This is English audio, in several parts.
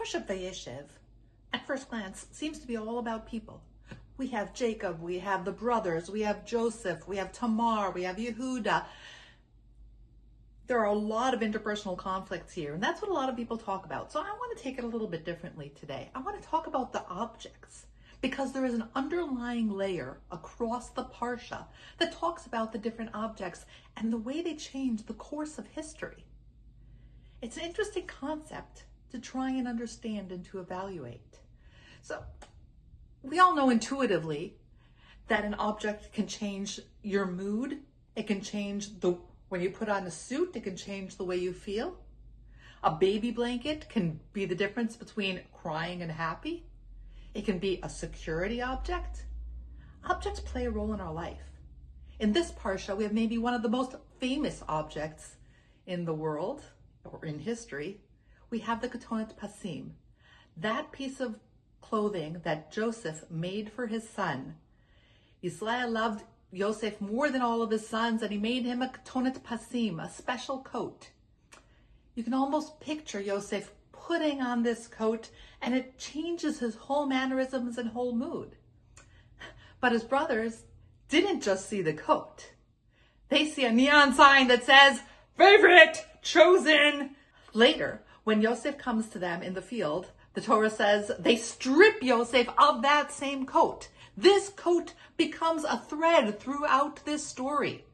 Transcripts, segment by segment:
Parshat Vayeshev, at first glance, seems to be all about people. We have Jacob, we have the brothers, we have Joseph, we have Tamar, we have Yehuda. There are a lot of interpersonal conflicts here, and that's what a lot of people talk about. So I want to take it a little bit differently today. I want to talk about the objects, because there is an underlying layer across the Parsha that talks about the different objects and the way they change the course of history. It's an interesting concept to try and understand and to evaluate. So we all know intuitively that an object can change your mood. It can change when you put on a suit, it can change the way you feel. A baby blanket can be the difference between crying and happy. It can be a security object. Objects play a role in our life. In this Parsha, we have maybe one of the most famous objects in the world, or in history. We have the Ketonet Pasim, that piece of clothing that Joseph made for his son. Israel loved Joseph more than all of his sons, and he made him a Ketonet Pasim, a special coat. You can almost picture Joseph putting on this coat, and it changes his whole mannerisms and whole mood. But his brothers didn't just see the coat. They see a neon sign that says, "Favorite, chosen." Later, when Joseph comes to them in the field, the Torah says they strip Joseph of that same coat. This coat becomes a thread throughout this story.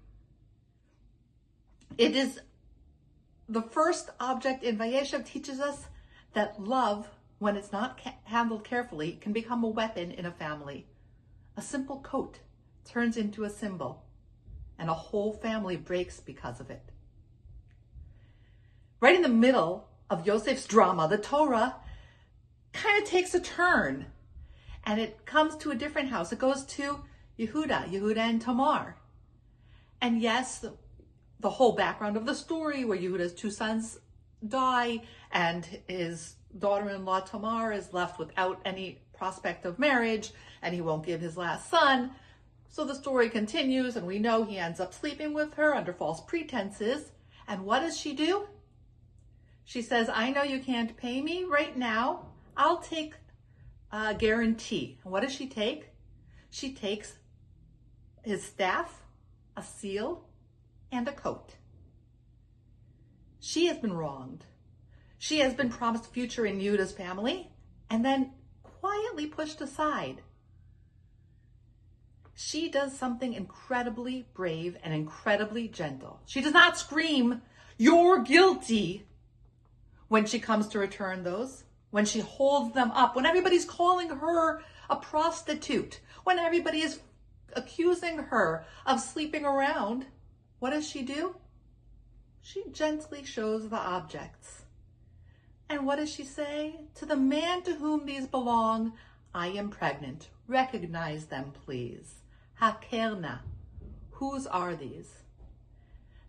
It is the first object in Vayeshev teaches us that love, when it's not handled carefully, can become a weapon in a family. A simple coat turns into a symbol, and a whole family breaks because of it. Right in the middle of Joseph's drama, the Torah kind of takes a turn, and it comes to a different house. It goes to Yehuda and Tamar. And yes, the whole background of the story, where Yehuda's two sons die and his daughter-in-law Tamar is left without any prospect of marriage, and he won't give his last son. So the story continues, and we know he ends up sleeping with her under false pretenses. And what does she do? She says, "I know you can't pay me right now. I'll take a guarantee." And what does she take? She takes his staff, a seal, and a coat. She has been wronged. She has been promised a future in Yehuda's family and then quietly pushed aside. She does something incredibly brave and incredibly gentle. She does not scream, "You're guilty," when she comes to return those, when she holds them up, when everybody's calling her a prostitute, when everybody is accusing her of sleeping around. What does she do? She gently shows the objects. And what does she say? "To the man to whom these belong, I am pregnant. Recognize them, please. Hakerna." Whose are these?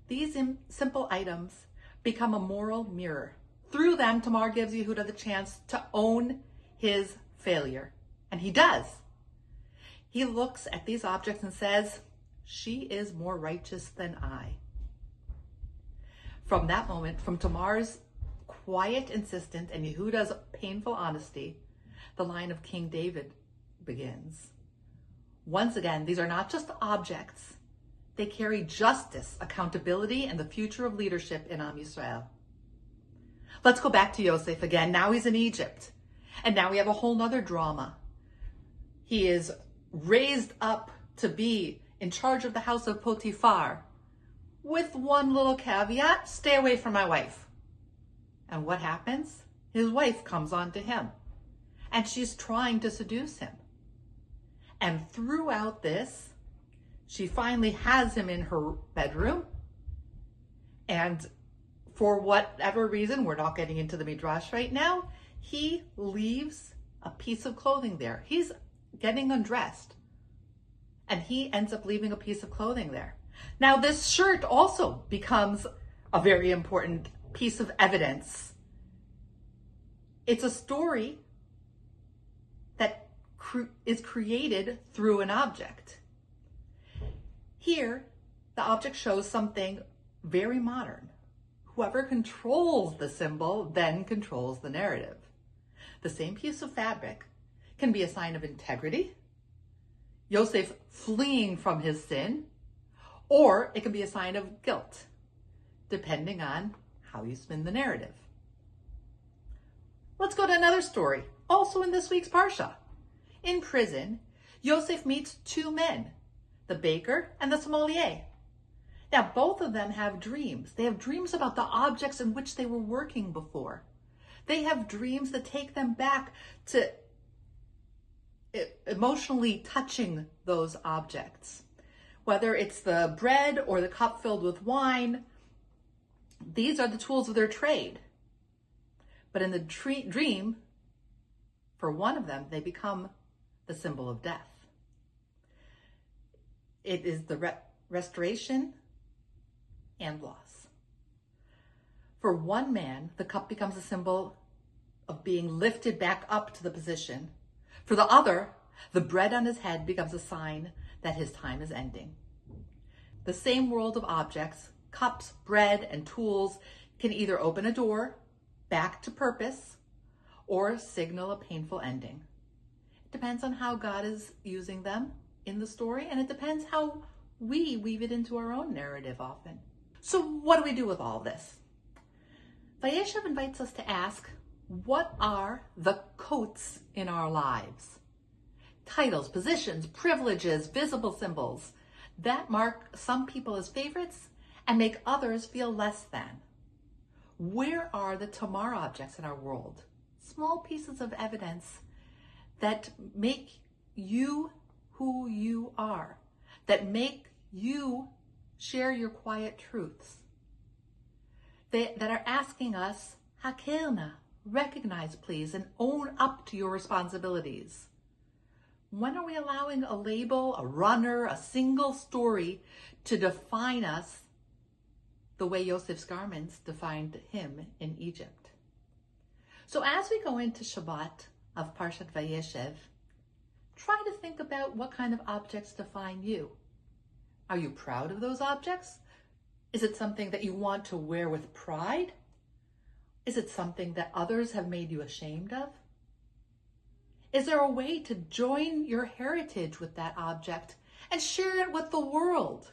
These simple items become a moral mirror. Through them, Tamar gives Yehuda the chance to own his failure. And he does. He looks at these objects and says, "She is more righteous than I." From that moment, from Tamar's quiet insistence and Yehuda's painful honesty, the line of King David begins. Once again, these are not just objects. They carry justice, accountability, and the future of leadership in Am Yisrael. Let's go back to Joseph again. Now he's in Egypt. And now we have a whole nother drama. He is raised up to be in charge of the house of Potiphar, with one little caveat: stay away from my wife. And what happens? His wife comes on to him, and she's trying to seduce him. And throughout this, she finally has him in her bedroom, and for whatever reason, we're not getting into the Midrash right now, he leaves a piece of clothing there. He's getting undressed, and he ends up leaving a piece of clothing there. Now, this shirt also becomes a very important piece of evidence. It's a story that is created through an object. Here, the object shows something very modern. Whoever controls the symbol then controls the narrative. The same piece of fabric can be a sign of integrity, Joseph fleeing from his sin, or it can be a sign of guilt, depending on how you spin the narrative. Let's go to another story, also in this week's Parsha. In prison, Joseph meets two men, the baker and the sommelier. Now, both of them have dreams. They have dreams about the objects in which they were working before. They have dreams that take them back to emotionally touching those objects. Whether it's the bread or the cup filled with wine, these are the tools of their trade. But in the dream, for one of them, they become the symbol of death. It is the restoration and loss. For one man, the cup becomes a symbol of being lifted back up to the position. For the other, the bread on his head becomes a sign that his time is ending. The same world of objects, cups, bread, and tools, can either open a door back to purpose or signal a painful ending. It depends on how God is using them in the story, and it depends how we weave it into our own narrative often. So what do we do with all this? Vayeshev invites us to ask, what are the coats in our lives? Titles, positions, privileges, visible symbols that mark some people as favorites and make others feel less than. Where are the Tamar objects in our world? Small pieces of evidence that make you who you are, that make you share your quiet truths, that are asking us, Hakelna, recognize please, and own up to your responsibilities. When are we allowing a label, a runner, a single story to define us the way Joseph's garments defined him in Egypt? So as we go into Shabbat of Parshat Vayeshev, try to think about what kind of objects define you. Are you proud of those objects? Is it something that you want to wear with pride? Is it something that others have made you ashamed of? Is there a way to join your heritage with that object and share it with the world?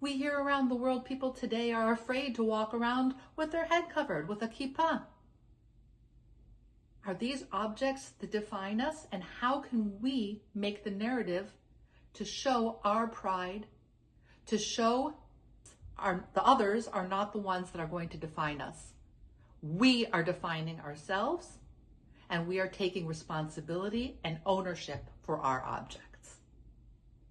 We hear around the world people today are afraid to walk around with their head covered with a kippah. Are these objects that define us, and how can we make the narrative to show our pride, to show the others are not the ones that are going to define us? We are defining ourselves, and we are taking responsibility and ownership for our object.